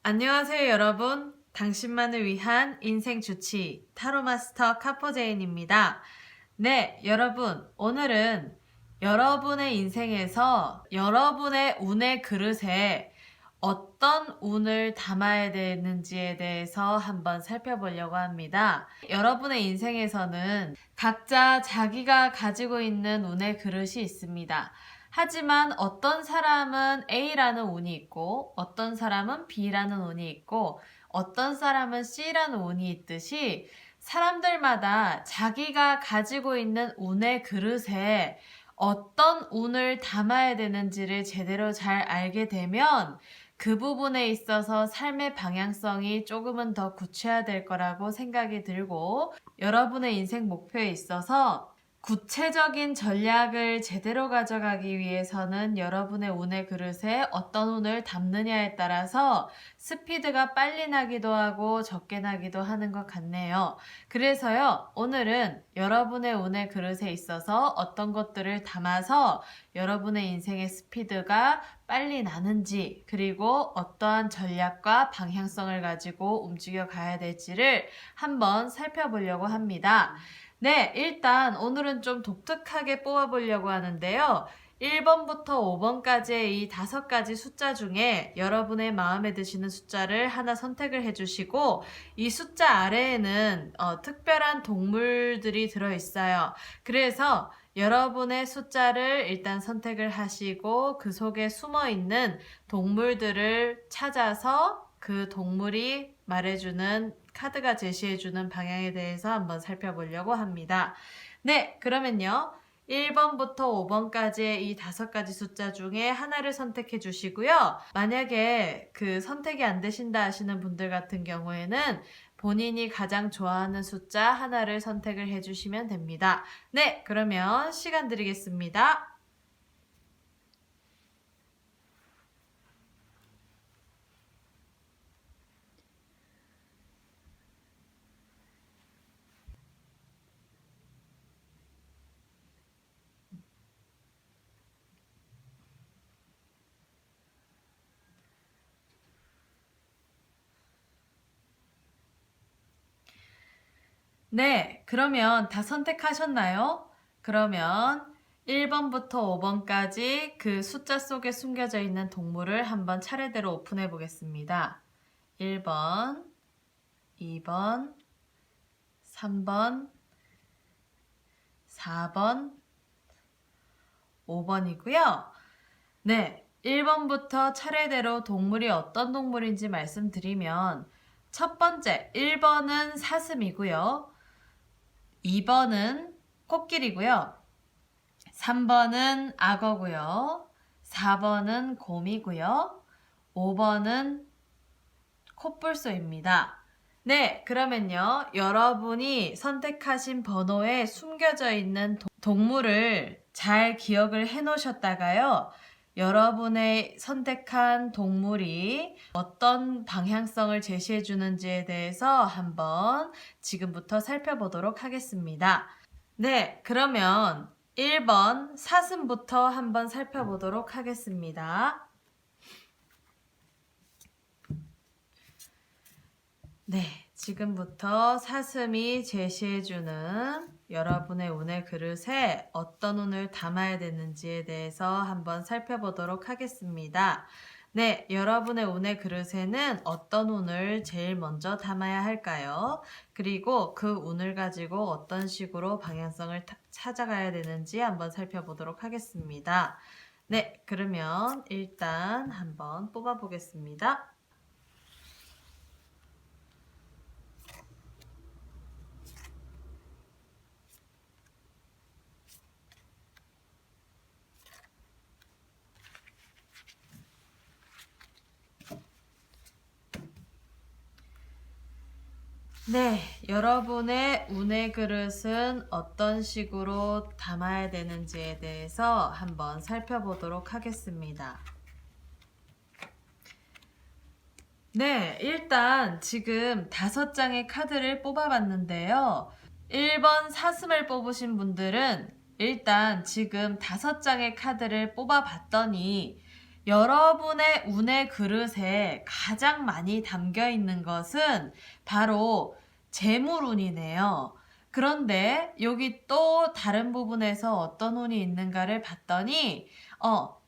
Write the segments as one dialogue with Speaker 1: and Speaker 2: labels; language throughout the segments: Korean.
Speaker 1: 안녕하세요, 여러분. 당신만을 위한 인생 주치 타로마스터 카포제인입니다. 네, 여러분. 오늘은 여러분의 인생에서 여러분의 운의 그릇에 어떤 운을 담아야 되는지에 대해서 한번 살펴보려고 합니다. 여러분의 인생에서는 각자 자기가 가지고 있는 운의 그릇이 있습니다. 하지만 어떤 사람은 A라는 운이 있고 어떤 사람은 B라는 운이 있고 어떤 사람은 C라는 운이 있듯이 사람들마다 자기가 가지고 있는 운의 그릇에 어떤 운을 담아야 되는지를 제대로 잘 알게 되면 그 부분에 있어서 삶의 방향성이 조금은 더 굳혀야 될 거라고 생각이 들고 여러분의 인생 목표에 있어서 구체적인 전략을 제대로 가져가기 위해서는 여러분의 운의 그릇에 어떤 운을 담느냐에 따라서 스피드가 빨리 나기도 하고 적게 나기도 하는 것 같네요. 그래서요, 오늘은 여러분의 운의 그릇에 있어서 어떤 것들을 담아서 여러분의 인생의 스피드가 빨리 나는지, 그리고 어떠한 전략과 방향성을 가지고 움직여 가야 될지를 한번 살펴보려고 합니다. 네, 일단 오늘은 좀 독특하게 뽑아보려고 하는데요. 1번부터 5번까지의 이 5가지 숫자 중에 여러분의 마음에 드시는 숫자를 하나 선택을 해주시고 이 숫자 아래에는 특별한 동물들이 들어있어요. 그래서 여러분의 숫자를 일단 선택을 하시고 그 속에 숨어있는 동물들을 찾아서 그 동물이 말해주는 카드가 제시해주는 방향에 대해서 한번 살펴보려고 합니다. 네, 그러면요. 1번부터 5번까지의 이 5가지 숫자 중에 하나를 선택해 주시고요. 만약에 그 선택이 안 되신다 하시는 분들 같은 경우에는 본인이 가장 좋아하는 숫자 하나를 선택을 해주시면 됩니다. 네, 그러면 시간 드리겠습니다. 네, 그러면 다 선택하셨나요? 그러면 1번부터 5번까지 그 숫자 속에 숨겨져 있는 동물을 한번 차례대로 오픈해 보겠습니다. 1번, 2번, 3번, 4번, 5번이고요. 네, 1번부터 차례대로 동물이 어떤 동물인지 말씀드리면 첫 번째, 1번은 사슴이고요. 2번은 코끼리고요. 3번은 악어고요. 4번은 곰이고요. 5번은 코뿔소입니다. 네, 그러면요. 여러분이 선택하신 번호에 숨겨져 있는 동물을 잘 기억을 해 놓으셨다가요. 여러분의 선택한 동물이 어떤 방향성을 제시해 주는지에 대해서 한번 지금부터 살펴보도록 하겠습니다. 네, 그러면 1번 사슴부터 한번 살펴보도록 하겠습니다. 네, 지금부터 사슴이 제시해주는 여러분의 운의 그릇에 어떤 운을 담아야 되는지에 대해서 한번 살펴보도록 하겠습니다. 네, 여러분의 운의 그릇에는 어떤 운을 제일 먼저 담아야 할까요? 그리고 그 운을 가지고 어떤 식으로 방향성을 찾아가야 되는지 한번 살펴보도록 하겠습니다. 네, 그러면 일단 한번 뽑아보겠습니다. 네, 여러분의 운의 그릇은 어떤 식으로 담아야 되는지에 대해서 한번 살펴보도록 하겠습니다. 네, 일단 지금 5장의 카드를 뽑아봤는데요. 1번 사슴을 뽑으신 분들은 일단 지금 5장의 카드를 뽑아봤더니 여러분의 운의 그릇에 가장 많이 담겨 있는 것은 바로 재물운이네요. 그런데 여기 또 다른 부분에서 어떤 운이 있는가를 봤더니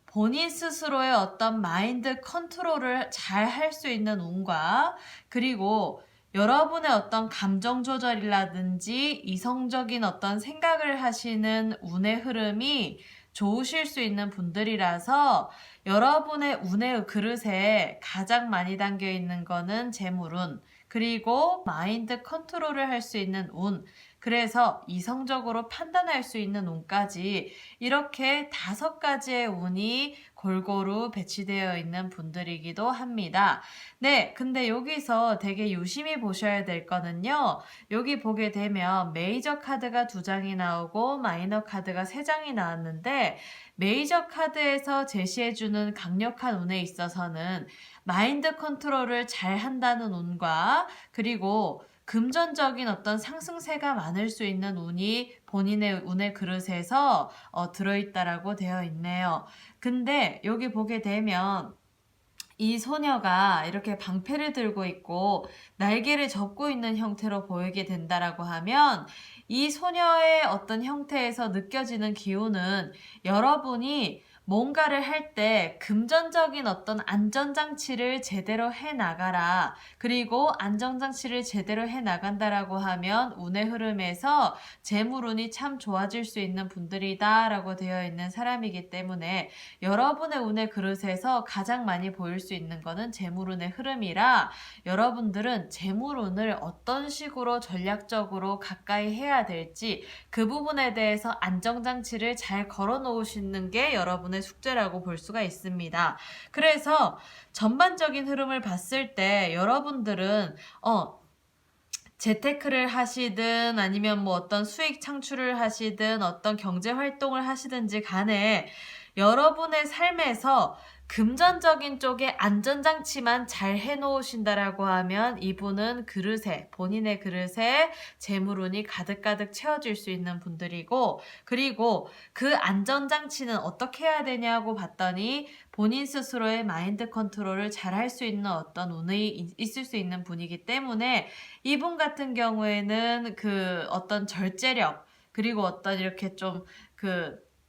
Speaker 1: 본인 스스로의 어떤 마인드 컨트롤을 잘 할 수 있는 운과 그리고 여러분의 어떤 감정 조절이라든지 이성적인 어떤 생각을 하시는 운의 흐름이 좋으실 수 있는 분들이라서 여러분의 운의 그릇에 가장 많이 담겨 있는 거는 재물운, 그리고 마인드 컨트롤을 할 수 있는 운, 그래서 이성적으로 판단할 수 있는 운까지 이렇게 5가지의 운이 골고루 배치되어 있는 분들이기도 합니다. 네, 근데 여기서 되게 유심히 보셔야 될 거는요. 여기 보게 되면 메이저 카드가 2장이 나오고 마이너 카드가 3장이 나왔는데 메이저 카드에서 제시해주는 강력한 운에 있어서는 마인드 컨트롤을 잘 한다는 운과 그리고 금전적인 어떤 상승세가 많을 수 있는 운이 본인의 운의 그릇에서 들어있다라고 되어 있네요. 근데 여기 보게 되면 이 소녀가 이렇게 방패를 들고 있고 날개를 접고 있는 형태로 보이게 된다라고 하면 이 소녀의 어떤 형태에서 느껴지는 기운은 여러분이 뭔가를 할 때 금전적인 어떤 안전장치를 제대로 해 나가라. 그리고 안전장치를 제대로 해 나간다라고 하면 운의 흐름에서 재물운이 참 좋아질 수 있는 분들이다라고 되어 있는 사람이기 때문에 여러분의 운의 그릇에서 가장 많이 보일 수 있는 거는 재물운의 흐름이라 여러분들은 재물운을 어떤 식으로 전략적으로 가까이 해야 될지 그 부분에 대해서 안정장치를 잘 걸어 놓으시는 게 여러분의 숙제라고 볼 수가 있습니다. 그래서 전반적인 흐름을 봤을 때 여러분들은 재테크를 하시든 아니면 뭐 어떤 수익 창출을 하시든 어떤 경제 활동을 하시든지 간에 여러분의 삶에서 금전적인 쪽에 안전장치만 잘 해놓으신다라고 하면 이분은 본인의 그릇에 재물운이 가득가득 채워질 수 있는 분들이고, 그리고 그 안전장치는 어떻게 해야 되냐고 봤더니 본인 스스로의 마인드 컨트롤을 잘 할 수 있는 어떤 운이 있을 수 있는 분이기 때문에 이분 같은 경우에는 그 어떤 절제력, 그리고 어떤 이렇게 좀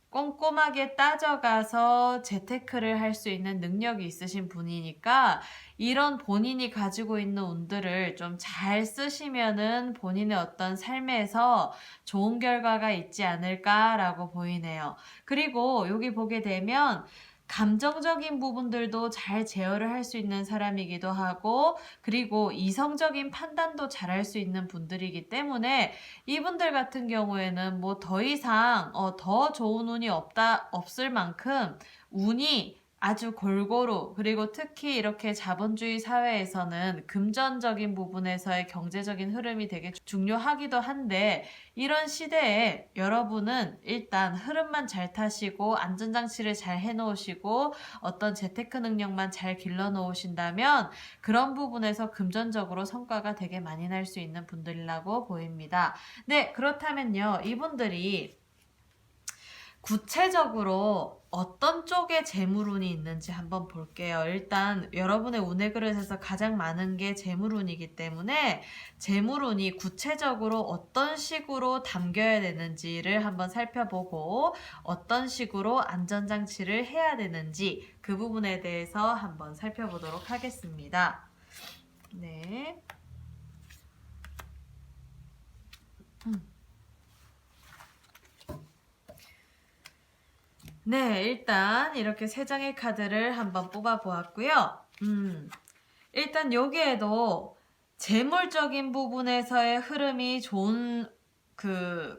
Speaker 1: 꼼꼼하게 따져가서 재테크를 할 수 있는 능력이 있으신 분이니까 이런 본인이 가지고 있는 운들을 좀 잘 쓰시면은 본인의 어떤 삶에서 좋은 결과가 있지 않을까라고 보이네요. 그리고 여기 보게 되면 감정적인 부분들도 잘 제어를 할 수 있는 사람이기도 하고 그리고 이성적인 판단도 잘 할 수 있는 분들이기 때문에 이분들 같은 경우에는 뭐 더 이상 더 좋은 운이 없을 만큼 운이 아주 골고루, 그리고 특히 이렇게 자본주의 사회에서는 금전적인 부분에서의 경제적인 흐름이 되게 중요하기도 한데 이런 시대에 여러분은 일단 흐름만 잘 타시고 안전장치를 잘 해놓으시고 어떤 재테크 능력만 잘 길러놓으신다면 그런 부분에서 금전적으로 성과가 되게 많이 날 수 있는 분들이라고 보입니다. 네, 그렇다면요. 이분들이 구체적으로 어떤 쪽에 재물운이 있는지 한번 볼게요. 일단 여러분의 운의 그릇에서 가장 많은 게 재물운이기 때문에 재물운이 구체적으로 어떤 식으로 담겨야 되는지를 한번 살펴보고 어떤 식으로 안전장치를 해야 되는지 그 부분에 대해서 한번 살펴보도록 하겠습니다. 네. 네, 일단 이렇게 3장의 카드를 한번 뽑아 보았고요. 일단 여기에도 재물적인 부분에서의 흐름이 좋은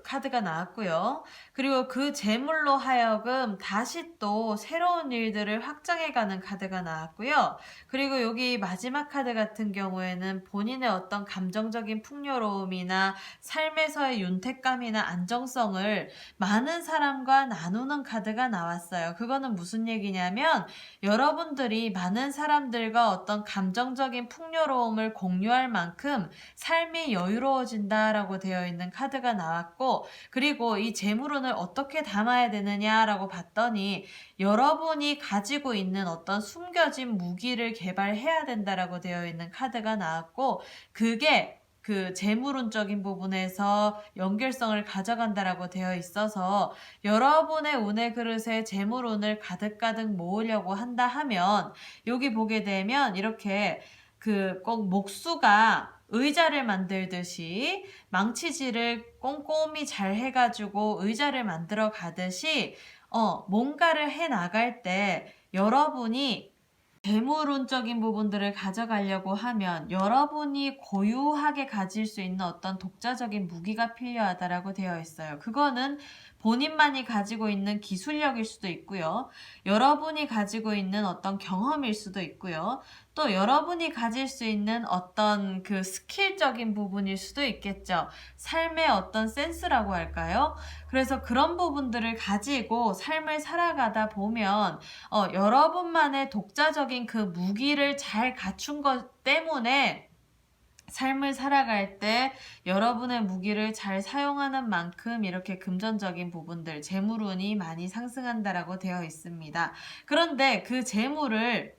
Speaker 1: 카드가 나왔고요. 그리고 그 재물로 하여금 다시 또 새로운 일들을 확장해가는 카드가 나왔고요. 그리고 여기 마지막 카드 같은 경우에는 본인의 어떤 감정적인 풍요로움이나 삶에서의 윤택감이나 안정성을 많은 사람과 나누는 카드가 나왔어요. 그거는 무슨 얘기냐면 여러분들이 많은 사람들과 어떤 감정적인 풍요로움을 공유할 만큼 삶이 여유로워진다라고 되어 있는 카드가 카드가 나왔고, 그리고 이 재물운을 어떻게 담아야 되느냐라고 봤더니 여러분이 가지고 있는 어떤 숨겨진 무기를 개발해야 된다라고 되어 있는 카드가 나왔고, 그게 그 재물운적인 부분에서 연결성을 가져간다라고 되어 있어서 여러분의 운의 그릇에 재물운을 가득가득 모으려고 한다 하면 여기 보게 되면 이렇게 그 꼭 목수가 의자를 만들듯이 망치질을 꼼꼼히 잘 해가지고 의자를 만들어 가듯이 뭔가를 해 나갈 때 여러분이 재물운적인 부분들을 가져가려고 하면 여러분이 고유하게 가질 수 있는 어떤 독자적인 무기가 필요하다라고 되어 있어요. 그거는 본인만이 가지고 있는 기술력일 수도 있고요. 여러분이 가지고 있는 어떤 경험일 수도 있고요. 또 여러분이 가질 수 있는 어떤 그 스킬적인 부분일 수도 있겠죠. 삶의 어떤 센스라고 할까요? 그래서 그런 부분들을 가지고 삶을 살아가다 보면 여러분만의 독자적인 그 무기를 잘 갖춘 것 때문에 삶을 살아갈 때 여러분의 무기를 잘 사용하는 만큼 이렇게 금전적인 부분들, 재물운이 많이 상승한다라고 되어 있습니다. 그런데 그 재물을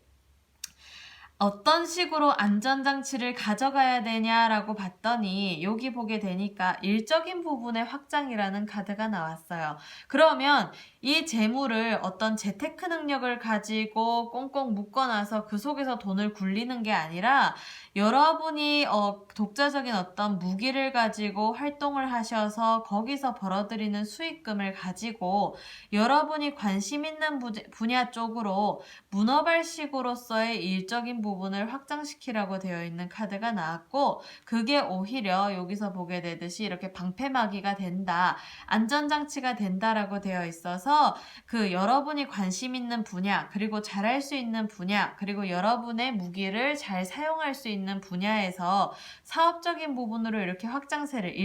Speaker 1: 어떤 식으로 안전장치를 가져가야 되냐라고 봤더니 여기 보게 되니까 일적인 부분의 확장이라는 카드가 나왔어요. 그러면 이 재물을 어떤 재테크 능력을 가지고 꽁꽁 묶어놔서 그 속에서 돈을 굴리는 게 아니라 여러분이 독자적인 어떤 무기를 가지고 활동을 하셔서 거기서 벌어들이는 수익금을 가지고 여러분이 관심 있는 분야 쪽으로 문어발식으로서의 일적인 부분을 확장시키라고 되어 있는 카드가 나왔고, 그게 오히려 여기서 보게 되듯이 이렇게 방패막이가 된다, 안전장치가 된다라고 되어 있어서 그 여러분이 관심 있는 분야, 그리고 잘할 수 있는 분야, 그리고 여러분의 무기를 잘 사용할 수 있는 분야에서 사업적인 부분으로 이렇게 확장세를,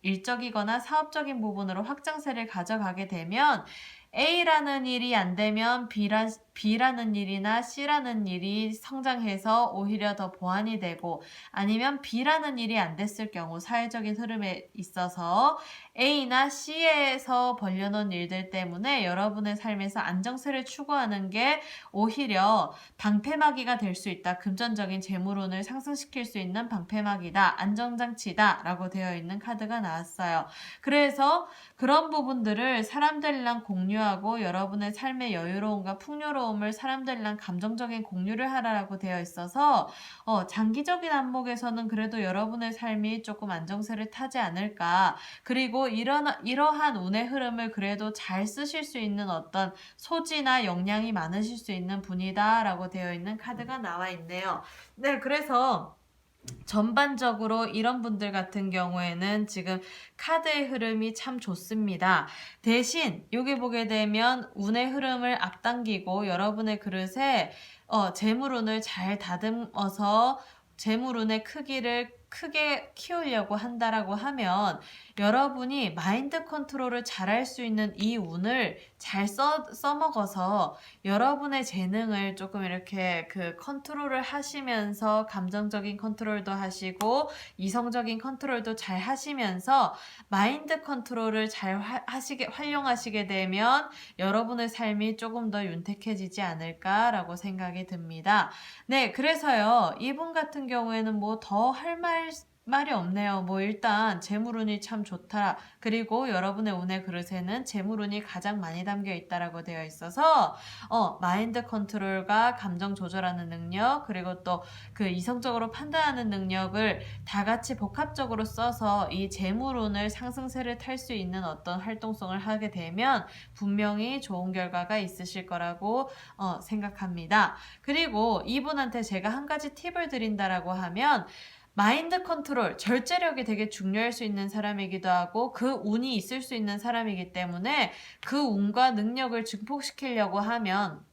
Speaker 1: 일적이거나 사업적인 부분으로 확장세를 가져가게 되면 A라는 일이 안 되면 B라는 일이나 C라는 일이 성장해서 오히려 더 보완이 되고, 아니면 B라는 일이 안 됐을 경우 사회적인 흐름에 있어서 A나 C에서 벌려놓은 일들 때문에 여러분의 삶에서 안정세를 추구하는 게 오히려 방패막이가 될 수 있다. 금전적인 재물운을 상승시킬 수 있는 방패막이다. 안정장치다. 라고 되어 있는 카드가 나왔어요. 그래서 그런 부분들을 사람들이랑 공유하고 여러분의 삶의 여유로움과 풍요로움을 사람들이랑 감정적인 공유를 하라고 되어 있어서 장기적인 안목에서는 그래도 여러분의 삶이 조금 안정세를 타지 않을까. 그리고 이러한 운의 흐름을 그래도 잘 쓰실 수 있는 어떤 소지나 역량이 많으실 수 있는 분이다 라고 되어 있는 카드가 나와 있네요. 네, 그래서 전반적으로 이런 분들 같은 경우에는 지금 카드의 흐름이 참 좋습니다. 대신 여기 보게 되면 운의 흐름을 앞당기고 여러분의 그릇에 재물운을 잘 다듬어서 재물운의 크기를 크게 키우려고 한다라고 하면 여러분이 마인드 컨트롤을 잘할 수 있는 이 운을 잘 써먹어서 여러분의 재능을 조금 이렇게 그 컨트롤을 하시면서 감정적인 컨트롤도 하시고 이성적인 컨트롤도 잘 하시면서 마인드 컨트롤을 잘 활용하시게 되면 여러분의 삶이 조금 더 윤택해지지 않을까라고 생각이 듭니다. 네, 그래서요, 이분 같은 경우에는 뭐 더 할 말이 없네요. 뭐 일단 재물운이 참 좋다. 그리고 여러분의 운의 그릇에는 재물운이 가장 많이 담겨 있다라고 되어 있어서 마인드 컨트롤과 감정 조절하는 능력, 그리고 또 그 이성적으로 판단하는 능력을 다 같이 복합적으로 써서 이 재물운을 상승세를 탈 수 있는 어떤 활동성을 하게 되면 분명히 좋은 결과가 있으실 거라고 생각합니다. 그리고 이분한테 제가 한 가지 팁을 드린다라고 하면 마인드 컨트롤, 절제력이 되게 중요할 수 있는 사람이기도 하고 그 운이 있을 수 있는 사람이기 때문에 그 운과 능력을 증폭시키려고 하면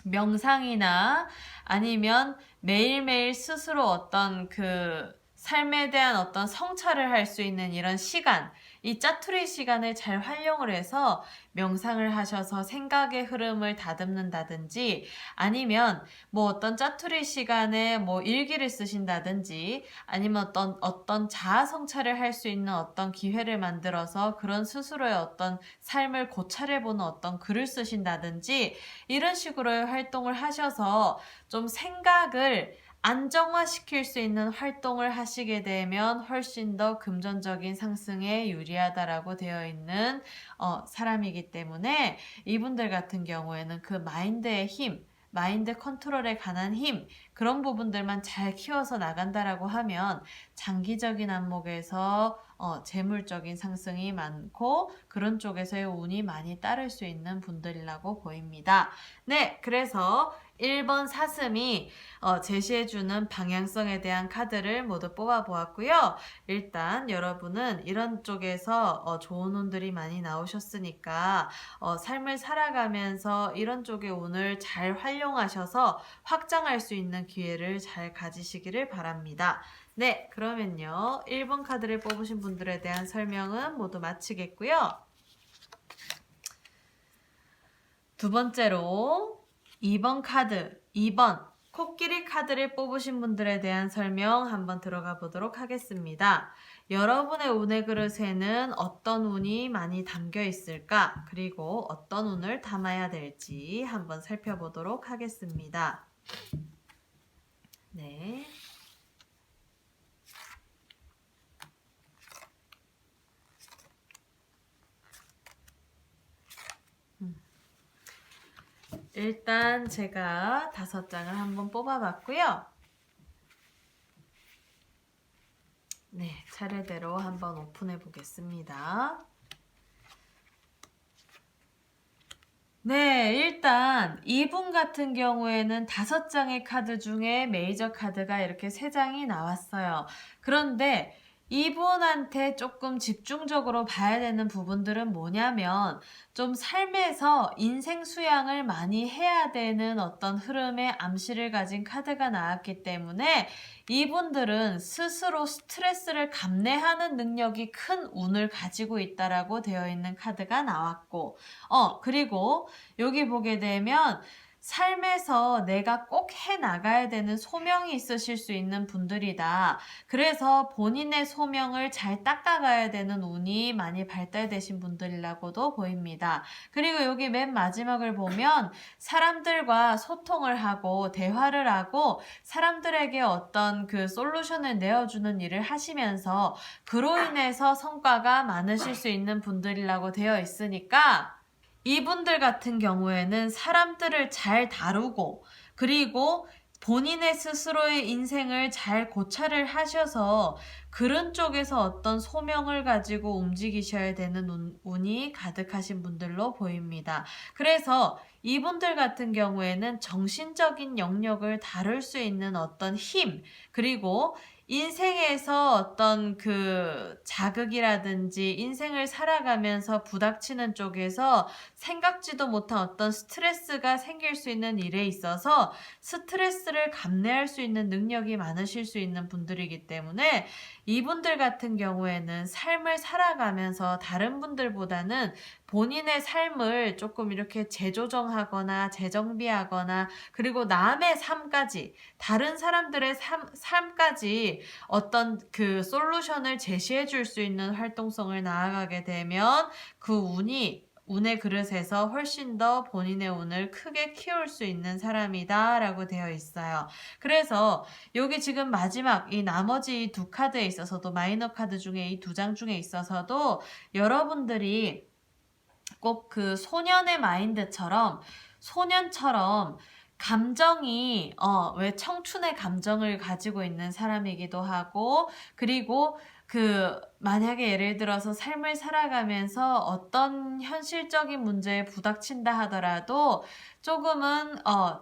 Speaker 1: 명상이나 아니면 매일매일 스스로 어떤 그 삶에 대한 어떤 성찰을 할 수 있는 이런 시간, 이 짜투리 시간을 잘 활용을 해서 명상을 하셔서 생각의 흐름을 다듬는다든지 아니면 뭐 어떤 짜투리 시간에 뭐 일기를 쓰신다든지 아니면 어떤 자아 성찰을 할 수 있는 어떤 기회를 만들어서 그런 스스로의 어떤 삶을 고찰해보는 어떤 글을 쓰신다든지 이런 식으로의 활동을 하셔서 좀 생각을 안정화시킬 수 있는 활동을 하시게 되면 훨씬 더 금전적인 상승에 유리하다라고 되어 있는 사람이기 때문에 이분들 같은 경우에는 그 마인드의 힘, 마인드 컨트롤에 관한 힘, 그런 부분들만 잘 키워서 나간다라고 하면 장기적인 안목에서 재물적인 상승이 많고 그런 쪽에서의 운이 많이 따를 수 있는 분들이라고 보입니다. 네, 그래서 1번 사슴이 제시해주는 방향성에 대한 카드를 모두 뽑아보았고요. 일단 여러분은 이런 쪽에서 좋은 운들이 많이 나오셨으니까 삶을 살아가면서 이런 쪽의 운을 잘 활용하셔서 확장할 수 있는 기회를 잘 가지시기를 바랍니다. 네, 그러면요. 1번 카드를 뽑으신 분들에 대한 설명은 모두 마치겠고요. 두 번째로 2번 카드, 2번 코끼리 카드를 뽑으신 분들에 대한 설명 한번 들어가 보도록 하겠습니다. 여러분의 운의 그릇에는 어떤 운이 많이 담겨 있을까? 그리고 어떤 운을 담아야 될지 한번 살펴보도록 하겠습니다. 네. 일단 제가 5장을 한번 뽑아봤고요. 네, 차례대로 한번 오픈해 보겠습니다. 네, 일단 이분 같은 경우에는 5장의 카드 중에 메이저 카드가 이렇게 3장이 나왔어요. 그런데 이분한테 조금 집중적으로 봐야 되는 부분들은 뭐냐면 좀 삶에서 인생 수양을 많이 해야 되는 어떤 흐름의 암시를 가진 카드가 나왔기 때문에 이분들은 스스로 스트레스를 감내하는 능력이 큰 운을 가지고 있다라고 되어 있는 카드가 나왔고 그리고 여기 보게 되면 삶에서 내가 꼭 해나가야 되는 소명이 있으실 수 있는 분들이다. 그래서 본인의 소명을 잘 닦아가야 되는 운이 많이 발달되신 분들이라고도 보입니다. 그리고 여기 맨 마지막을 보면 사람들과 소통을 하고 대화를 하고 사람들에게 어떤 그 솔루션을 내어주는 일을 하시면서 그로 인해서 성과가 많으실 수 있는 분들이라고 되어 있으니까 이분들 같은 경우에는 사람들을 잘 다루고 그리고 본인의 스스로의 인생을 잘 고찰을 하셔서 그런 쪽에서 어떤 소명을 가지고 움직이셔야 되는 운이 가득하신 분들로 보입니다. 그래서 이분들 같은 경우에는 정신적인 영역을 다룰 수 있는 어떤 힘, 그리고 인생에서 어떤 그 자극이라든지 인생을 살아가면서 부닥치는 쪽에서 생각지도 못한 어떤 스트레스가 생길 수 있는 일에 있어서 스트레스를 감내할 수 있는 능력이 많으실 수 있는 분들이기 때문에 이분들 같은 경우에는 삶을 살아가면서 다른 분들보다는 본인의 삶을 조금 이렇게 재조정하거나 재정비하거나 그리고 남의 삶까지 다른 사람들의 삶까지 어떤 그 솔루션을 제시해 줄 수 있는 활동성을 나아가게 되면 그 운의 그릇에서 훨씬 더 본인의 운을 크게 키울 수 있는 사람이다 라고 되어 있어요. 그래서 여기 지금 마지막 이 나머지 2카드에 있어서도 마이너 카드 중에 이 2장 중에 있어서도 여러분들이 꼭 그 소년의 마인드처럼 소년처럼 감정이 왜 청춘의 감정을 가지고 있는 사람이기도 하고 그리고 그 만약에 예를 들어서 삶을 살아가면서 어떤 현실적인 문제에 부닥친다 하더라도 조금은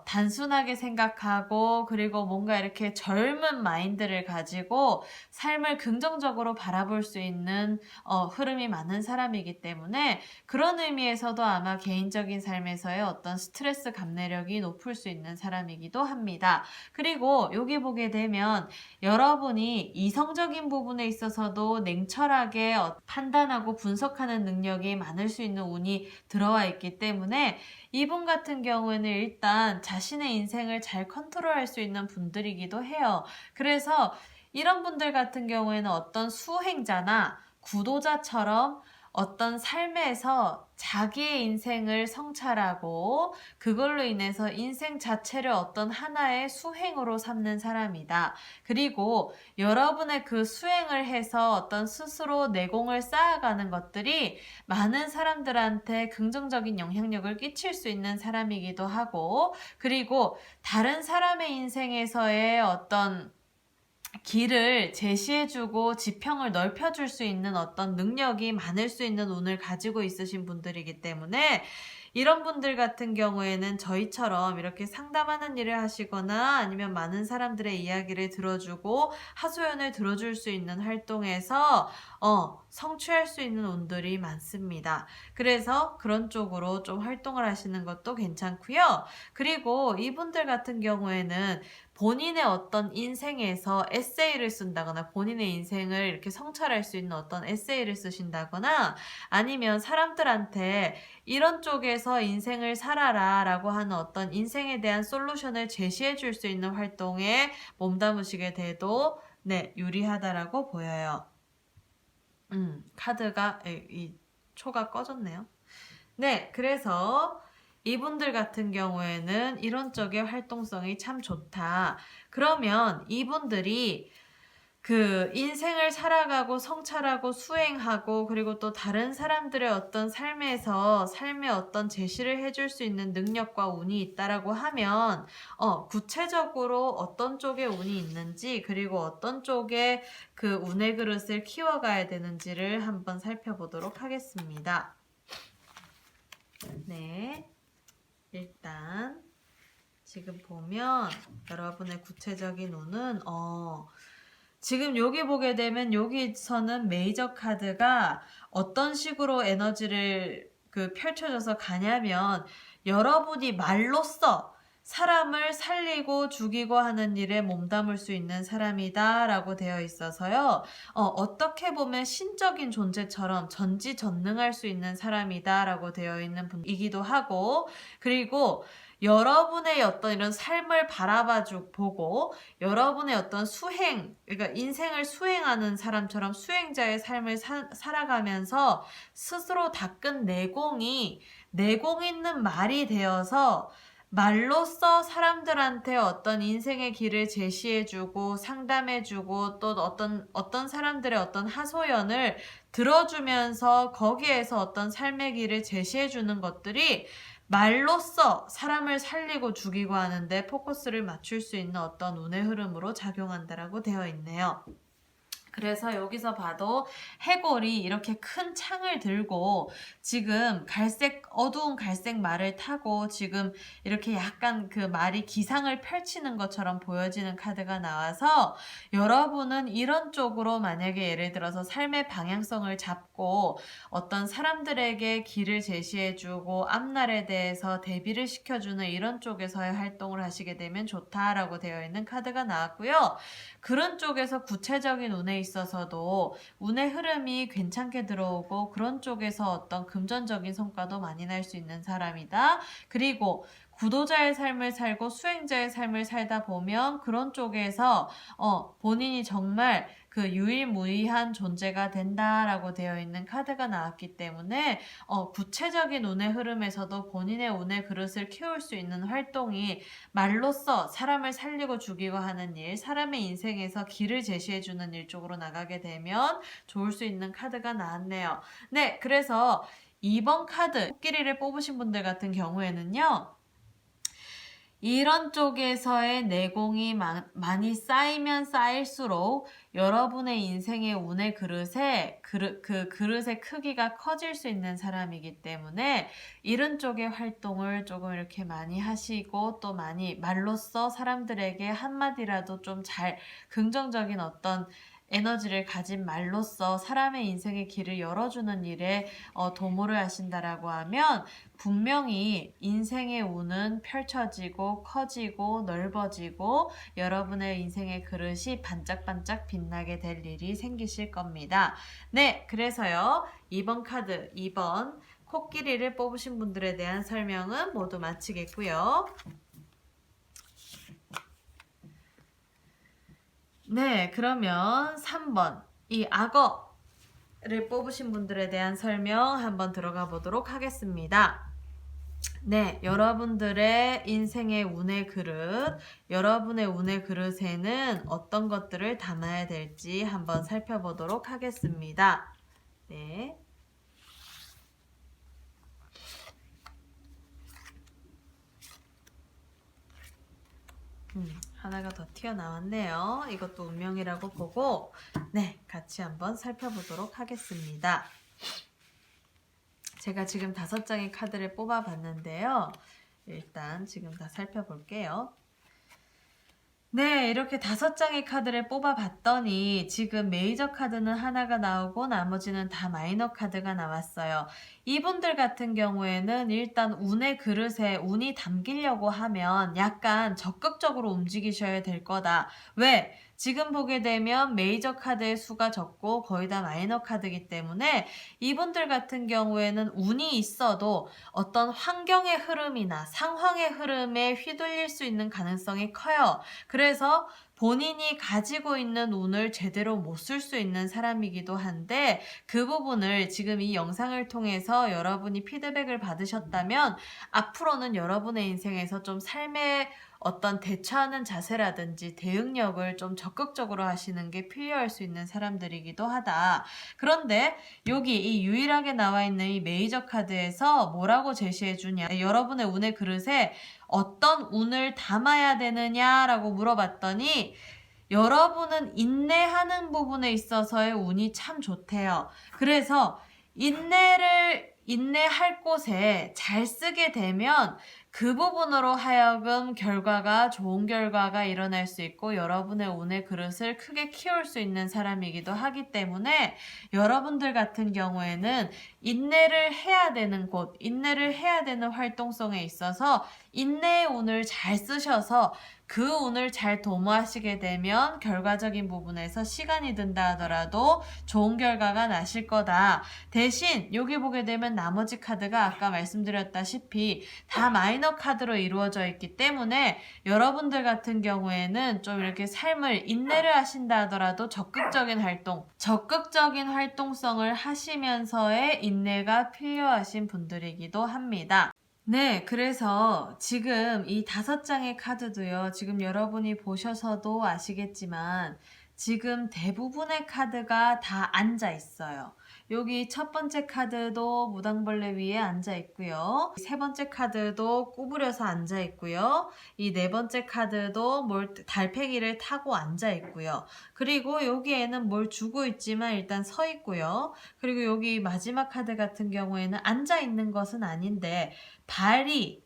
Speaker 1: 단순하게 생각하고 그리고 뭔가 이렇게 젊은 마인드를 가지고 삶을 긍정적으로 바라볼 수 있는 흐름이 많은 사람이기 때문에 그런 의미에서도 아마 개인적인 삶에서의 어떤 스트레스 감내력이 높을 수 있는 사람이기도 합니다. 그리고 여기 보게 되면 여러분이 이성적인 부분에 있어서도 냉철하게 판단하고 분석하는 능력이 많을 수 있는 운이 들어와 있기 때문에 이분 같은 경우에는 일단 자신의 인생을 잘 컨트롤할 수 있는 분들이기도 해요. 그래서 이런 분들 같은 경우에는 어떤 수행자나 구도자처럼 어떤 삶에서 자기의 인생을 성찰하고 그걸로 인해서 인생 자체를 어떤 하나의 수행으로 삼는 사람이다. 그리고 여러분의 그 수행을 해서 어떤 스스로 내공을 쌓아가는 것들이 많은 사람들한테 긍정적인 영향력을 끼칠 수 있는 사람이기도 하고, 그리고 다른 사람의 인생에서의 어떤 길을 제시해주고 지평을 넓혀줄 수 있는 어떤 능력이 많을 수 있는 운을 가지고 있으신 분들이기 때문에 이런 분들 같은 경우에는 저희처럼 이렇게 상담하는 일을 하시거나 아니면 많은 사람들의 이야기를 들어주고 하소연을 들어줄 수 있는 활동에서 성취할 수 있는 운들이 많습니다. 그래서 그런 쪽으로 좀 활동을 하시는 것도 괜찮고요. 그리고 이분들 같은 경우에는 본인의 어떤 인생에서 에세이를 쓴다거나 본인의 인생을 이렇게 성찰할 수 있는 어떤 에세이를 쓰신다거나 아니면 사람들한테 이런 쪽에서 인생을 살아라 라고 하는 어떤 인생에 대한 솔루션을 제시해 줄 수 있는 활동에 몸담으시게 돼도 네, 유리하다라고 보여요. 카드가 이 초가 꺼졌네요. 네, 그래서 이분들 같은 경우에는 이런 쪽의 활동성이 참 좋다. 그러면 이분들이 그 인생을 살아가고 성찰하고 수행하고 그리고 또 다른 사람들의 어떤 삶에서 삶의 어떤 제시를 해줄 수 있는 능력과 운이 있다라고 하면 구체적으로 어떤 쪽에 운이 있는지 그리고 어떤 쪽에 그 운의 그릇을 키워가야 되는지를 한번 살펴보도록 하겠습니다. 네, 일단 지금 보면 여러분의 구체적인 운은 지금 여기 보게 되면 여기서는 메이저 카드가 어떤 식으로 에너지를 펼쳐져서 가냐면 여러분이 말로써 사람을 살리고 죽이고 하는 일에 몸담을 수 있는 사람이다 라고 되어 있어서요. 어떻게 보면 신적인 존재처럼 전지전능할 수 있는 사람이다 라고 되어 있는 분이기도 하고, 그리고 여러분의 어떤 이런 삶을 보고 여러분의 어떤 수행, 그러니까 인생을 수행하는 사람처럼 수행자의 삶을 살아가면서 스스로 닦은 내공이 내공 있는 말이 되어서 말로써 사람들한테 어떤 인생의 길을 제시해주고 상담해주고 또 어떤 사람들의 어떤 하소연을 들어주면서 거기에서 어떤 삶의 길을 제시해주는 것들이 말로써 사람을 살리고 죽이고 하는데 포커스를 맞출 수 있는 어떤 운의 흐름으로 작용한다라고 되어 있네요. 그래서 여기서 봐도 해골이 이렇게 큰 창을 들고 지금 어두운 갈색 말을 타고 지금 이렇게 약간 그 말이 기상을 펼치는 것처럼 보여지는 카드가 나와서 여러분은 이런 쪽으로 만약에 예를 들어서 삶의 방향성을 잡고 어떤 사람들에게 길을 제시해주고 앞날에 대해서 대비를 시켜주는 이런 쪽에서의 활동을 하시게 되면 좋다라고 되어 있는 카드가 나왔고요. 그런 쪽에서 구체적인 운에 있어서도 운의 흐름이 괜찮게 들어오고 그런 쪽에서 어떤 금전적인 성과도 많이 날 수 있는 사람이다. 그리고 구도자의 삶을 살고 수행자의 삶을 살다 보면 그런 쪽에서 본인이 정말 그 유일무이한 존재가 된다라고 되어 있는 카드가 나왔기 때문에 구체적인 운의 흐름에서도 본인의 운의 그릇을 키울 수 있는 활동이 말로써 사람을 살리고 죽이고 하는 일, 사람의 인생에서 길을 제시해주는 일 쪽으로 나가게 되면 좋을 수 있는 카드가 나왔네요. 네, 그래서 2번 카드, 코끼리를 뽑으신 분들 같은 경우에는요. 이런 쪽에서의 내공이 많이 쌓이면 쌓일수록 여러분의 인생의 운의 그릇의 크기가 커질 수 있는 사람이기 때문에 이런 쪽의 활동을 조금 이렇게 많이 하시고 또 많이 말로써 사람들에게 한마디라도 좀 잘 긍정적인 어떤 에너지를 가진 말로써 사람의 인생의 길을 열어주는 일에 도모를 하신다라고 하면 분명히 인생의 운은 펼쳐지고 커지고 넓어지고 여러분의 인생의 그릇이 반짝반짝 빛나게 될 일이 생기실 겁니다. 네, 그래서요. 2번 카드, 2번 코끼리를 뽑으신 분들에 대한 설명은 모두 마치겠고요. 네, 그러면 3번 이 악어를 뽑으신 분들에 대한 설명 한번 들어가 보도록 하겠습니다. 네, 여러분들의 인생의 운의 그릇, 여러분의 운의 그릇에는 어떤 것들을 담아야 될지 한번 살펴보도록 하겠습니다. 네. 하나가 더 튀어나왔네요. 이것도 운명이라고 보고 네, 같이 한번 살펴보도록 하겠습니다. 제가 지금 5장의 카드를 뽑아봤는데요. 일단 지금 다 살펴볼게요. 네, 이렇게 5장의 카드를 뽑아봤더니 지금 메이저 카드는 하나가 나오고 나머지는 다 마이너 카드가 나왔어요. 이분들 같은 경우에는 일단 운의 그릇에 운이 담기려고 하면 약간 적극적으로 움직이셔야 될 거다. 왜? 지금 보게 되면 메이저 카드의 수가 적고 거의 다 마이너 카드이기 때문에 이분들 같은 경우에는 운이 있어도 어떤 환경의 흐름이나 상황의 흐름에 휘둘릴 수 있는 가능성이 커요. 그래서 본인이 가지고 있는 운을 제대로 못 쓸 수 있는 사람이기도 한데 그 부분을 지금 이 영상을 통해서 여러분이 피드백을 받으셨다면 앞으로는 여러분의 인생에서 좀 삶의 어떤 대처하는 자세라든지 대응력을 좀 적극적으로 하시는 게 필요할 수 있는 사람들이기도 하다. 그런데 여기 이 유일하게 나와 있는 이 메이저 카드에서 뭐라고 제시해 주냐? 여러분의 운의 그릇에 어떤 운을 담아야 되느냐라고 물어봤더니 여러분은 인내하는 부분에 있어서의 운이 참 좋대요. 그래서 인내할 곳에 잘 쓰게 되면 그 부분으로 하여금 좋은 결과가 일어날 수 있고 여러분의 운의 그릇을 크게 키울 수 있는 사람이기도 하기 때문에 여러분들 같은 경우에는 인내를 해야 되는 곳, 인내를 해야 되는 활동성에 있어서 인내의 운을 잘 쓰셔서 그 운을 잘 도모하시게 되면 결과적인 부분에서 시간이 든다 하더라도 좋은 결과가 나실 거다. 대신 여기 보게 되면 나머지 카드가 아까 말씀드렸다시피 다 마이너 카드로 이루어져 있기 때문에 여러분들 같은 경우에는 좀 이렇게 삶을 인내를 하신다 하더라도 적극적인 활동성을 하시면서의 인내가 필요하신 분들이기도 합니다. 네, 그래서 지금 이 5장의 카드도요, 지금 여러분이 보셔서도 아시겠지만, 지금 대부분의 카드가 다 앉아 있어요. 여기 첫 번째 카드도 무당벌레 위에 앉아 있고요. 세 번째 카드도 구부려서 앉아 있고요. 이 네 번째 카드도 달팽이를 타고 앉아 있고요. 그리고 여기에는 뭘 주고 있지만 일단 서 있고요. 그리고 여기 마지막 카드 같은 경우에는 앉아 있는 것은 아닌데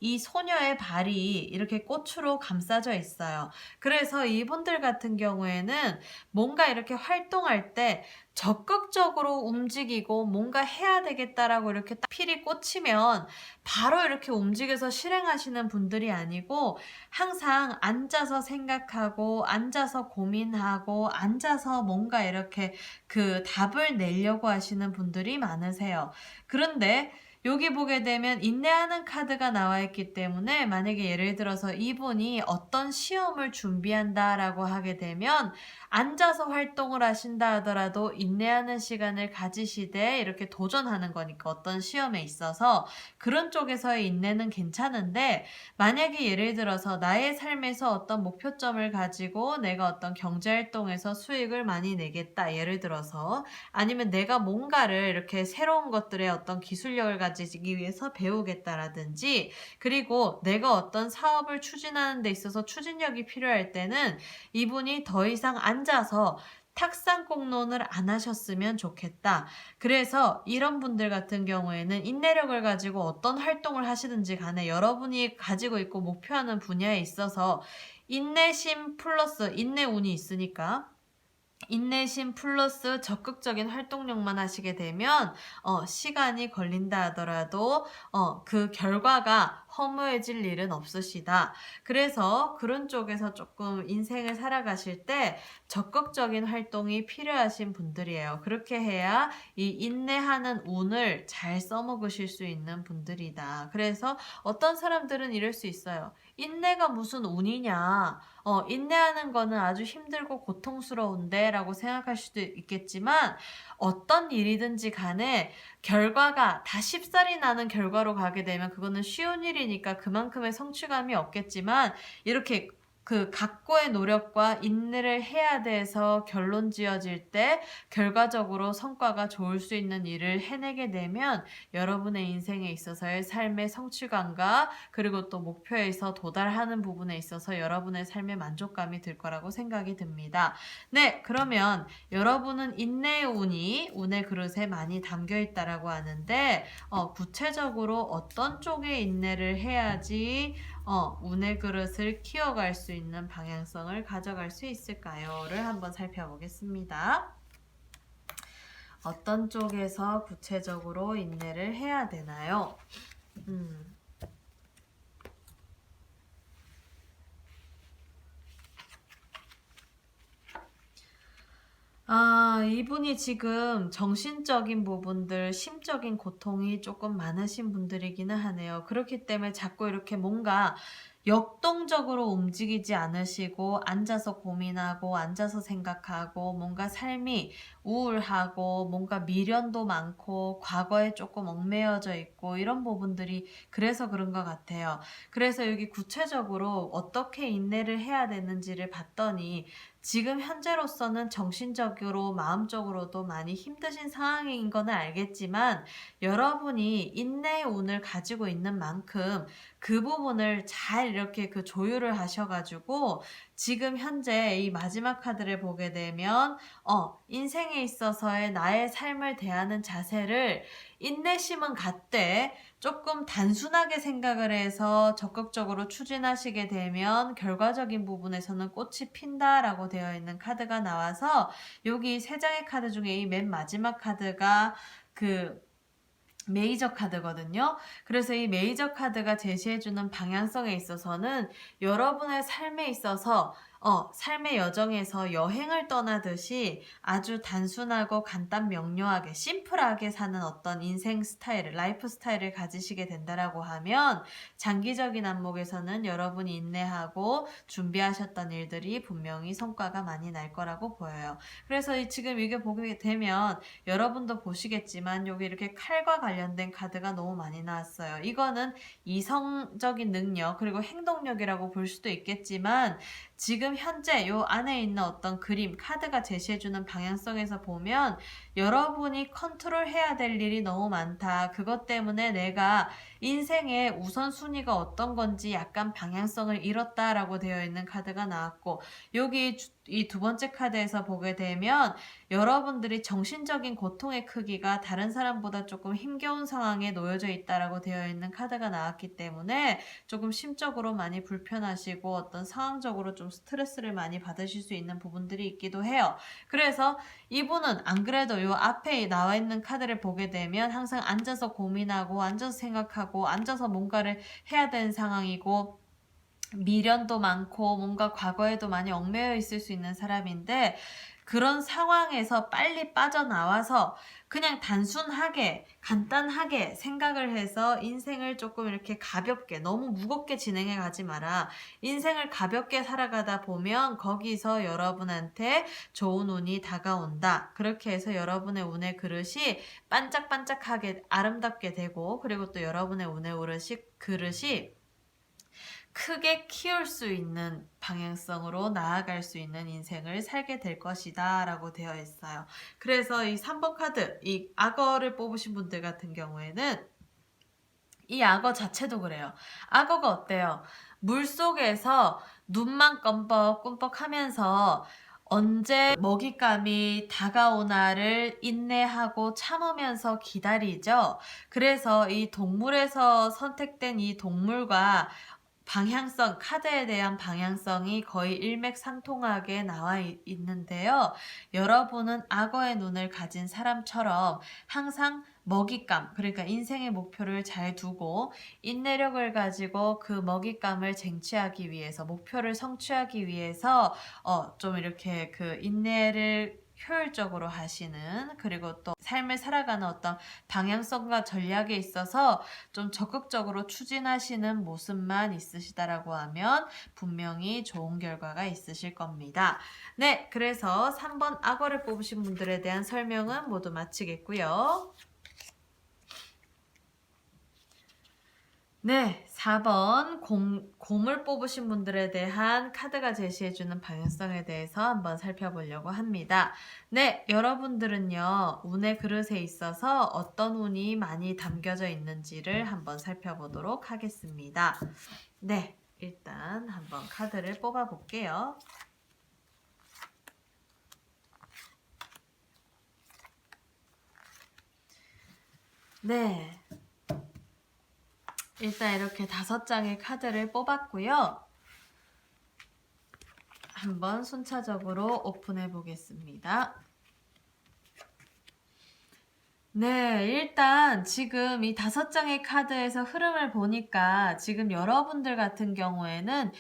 Speaker 1: 이 소녀의 발이 이렇게 꽃으로 감싸져 있어요. 그래서 이분들 같은 경우에는 뭔가 이렇게 활동할 때 적극적으로 움직이고 뭔가 해야 되겠다라고 이렇게 딱 필이 꽂히면 바로 이렇게 움직여서 실행하시는 분들이 아니고 항상 앉아서 생각하고 앉아서 고민하고 앉아서 뭔가 이렇게 그 답을 내려고 하시는 분들이 많으세요. 그런데 여기 보게 되면 인내하는 카드가 나와 있기 때문에 만약에 예를 들어서 이분이 어떤 시험을 준비한다라고 하게 되면 앉아서 활동을 하신다 하더라도 인내하는 시간을 가지시되 이렇게 도전하는 거니까 어떤 시험에 있어서 그런 쪽에서의 인내는 괜찮은데 만약에 예를 들어서 나의 삶에서 어떤 목표점을 가지고 내가 어떤 경제활동에서 수익을 많이 내겠다 예를 들어서 아니면 내가 뭔가를 이렇게 새로운 것들의 어떤 기술력을 가지기 위해서 배우겠다라든지 그리고 내가 어떤 사업을 추진하는 데 있어서 추진력이 필요할 때는 이분이 더 이상 앉아서 탁상공론을 안 하셨으면 좋겠다. 그래서 이런 분들 같은 경우에는 인내력을 가지고 어떤 활동을 하시든지 간에 여러분이 가지고 있고 목표하는 분야에 있어서 인내심 플러스 인내운이 있으니까 인내심 플러스 적극적인 활동력만 하시게 되면 시간이 걸린다 하더라도 그 결과가 허무해질 일은 없으시다. 그래서 그런 쪽에서 조금 인생을 살아가실 때 적극적인 활동이 필요하신 분들이에요. 그렇게 해야 이 인내하는 운을 잘 써먹으실 수 있는 분들이다. 그래서 어떤 사람들은 이럴 수 있어요. 인내가 무슨 운이냐. 인내하는 거는 아주 힘들고 고통스러운데 라고 생각할 수도 있겠지만 어떤 일이든지 간에 결과가 다 쉽사리 나는 결과로 가게 되면 그거는 쉬운 일이니까 그만큼의 성취감이 없겠지만 이렇게 그 각고의 노력과 인내를 해야 돼서 결론 지어질 때 결과적으로 성과가 좋을 수 있는 일을 해내게 되면 여러분의 인생에 있어서의 삶의 성취감과 그리고 또 목표에서 도달하는 부분에 있어서 여러분의 삶의 만족감이 들 거라고 생각이 듭니다. 네, 그러면 여러분은 인내의 운이 운의 그릇에 많이 담겨 있다라고 하는데 구체적으로 어떤 쪽에 인내를 해야지 운의 그릇을 키워갈 수 있는 방향성을 가져갈 수 있을까요?를 한번 살펴보겠습니다. 어떤 쪽에서 구체적으로 인내를 해야 되나요? 이분이 지금 정신적인 부분들, 심적인 고통이 조금 많으신 분들이기는 하네요. 그렇기 때문에 자꾸 이렇게 뭔가 역동적으로 움직이지 않으시고 앉아서 고민하고 앉아서 생각하고 뭔가 삶이 우울하고 뭔가 미련도 많고 과거에 조금 얽매여져 있고 이런 부분들이 그래서 그런 것 같아요. 그래서 여기 구체적으로 어떻게 인내를 해야 되는지를 봤더니 지금 현재로서는 정신적으로 마음적으로도 많이 힘드신 상황인 거는 알겠지만 여러분이 인내의 운을 가지고 있는 만큼 그 부분을 잘 이렇게 그 조율을 하셔가지고 지금 현재 이 마지막 카드를 보게 되면 인생에 있어서의 나의 삶을 대하는 자세를 인내심은 갖되 조금 단순하게 생각을 해서 적극적으로 추진하시게 되면 결과적인 부분에서는 꽃이 핀다라고 되어 있는 카드가 나와서 여기 세 장의 카드 중에 이 맨 마지막 카드가 그 메이저 카드거든요. 그래서 이 메이저 카드가 제시해주는 방향성에 있어서는 여러분의 삶에 있어서 삶의 여정에서 여행을 떠나듯이 아주 단순하고 간단 명료하게 심플하게 사는 어떤 인생 스타일을 라이프 스타일을 가지시게 된다라고 하면 장기적인 안목에서는 여러분이 인내하고 준비하셨던 일들이 분명히 성과가 많이 날 거라고 보여요. 그래서 지금 이게 보게 되면 여러분도 보시겠지만 여기 이렇게 칼과 관련된 카드가 너무 많이 나왔어요. 이거는 이성적인 능력 그리고 행동력이라고 볼 수도 있겠지만 지금 현재 요 안에 있는 어떤 그림, 카드가 제시해주는 방향성에서 보면 여러분이 컨트롤해야 될 일이 너무 많다. 그것 때문에 내가 인생의 우선순위가 어떤 건지 약간 방향성을 잃었다라고 되어 있는 카드가 나왔고 여기 이 두 번째 카드에서 보게 되면 여러분들이 정신적인 고통의 크기가 다른 사람보다 조금 힘겨운 상황에 놓여져 있다라고 되어 있는 카드가 나왔기 때문에 조금 심적으로 많이 불편하시고 어떤 상황적으로 좀 스트레스를 많이 받으실 수 있는 부분들이 있기도 해요. 그래서 이분은 안 그래도 요 앞에 나와 있는 카드를 보게 되면 항상 앉아서 고민하고 앉아서 생각하고 앉아서 뭔가를 해야 되는 상황이고 미련도 많고 뭔가 과거에도 많이 얽매여 있을 수 있는 사람인데 그런 상황에서 빨리 빠져나와서 그냥 단순하게 간단하게 생각을 해서 인생을 조금 이렇게 가볍게 너무 무겁게 진행해 가지 마라. 인생을 가볍게 살아가다 보면 거기서 여러분한테 좋은 운이 다가온다. 그렇게 해서 여러분의 운의 그릇이 반짝반짝하게 아름답게 되고 그리고 또 여러분의 운의 그릇이 크게 키울 수 있는 방향성으로 나아갈 수 있는 인생을 살게 될 것이다 라고 되어 있어요. 그래서 이 3번 카드, 이 악어를 뽑으신 분들 같은 경우에는 이 악어 자체도 그래요. 악어가 어때요? 물속에서 눈만 껌뻑껌뻑 하면서 언제 먹잇감이 다가오나를 인내하고 참으면서 기다리죠. 그래서 이 동물에서 선택된 이 동물과 방향성, 카드에 대한 방향성이 거의 일맥상통하게 나와 있는데요. 여러분은 악어의 눈을 가진 사람처럼 항상 먹잇감, 그러니까 인생의 목표를 잘 두고 인내력을 가지고 그 먹잇감을 쟁취하기 위해서, 목표를 성취하기 위해서 좀 이렇게 그 인내를 효율적으로 하시는, 그리고 또 삶을 살아가는 어떤 방향성과 전략에 있어서 좀 적극적으로 추진하시는 모습만 있으시다라고 하면 분명히 좋은 결과가 있으실 겁니다. 네, 그래서 3번 악어를 뽑으신 분들에 대한 설명은 모두 마치겠고요. 네, 4번 곰을 뽑으신 분들에 대한 카드가 제시해주는 방향성에 대해서 한번 살펴보려고 합니다. 네, 여러분들은요, 운의 그릇에 있어서 어떤 운이 많이 담겨져 있는지를 한번 살펴보도록 하겠습니다. 네, 일단 한번 카드를 뽑아볼게요. 네. 일단 이렇게 5장의 카드를 뽑았고요. 한번 순차적으로 오픈해 보겠습니다. 네, 일단 지금 이 5장의 카드에서 흐름을 보니까 지금 여러분들 같은 경우에는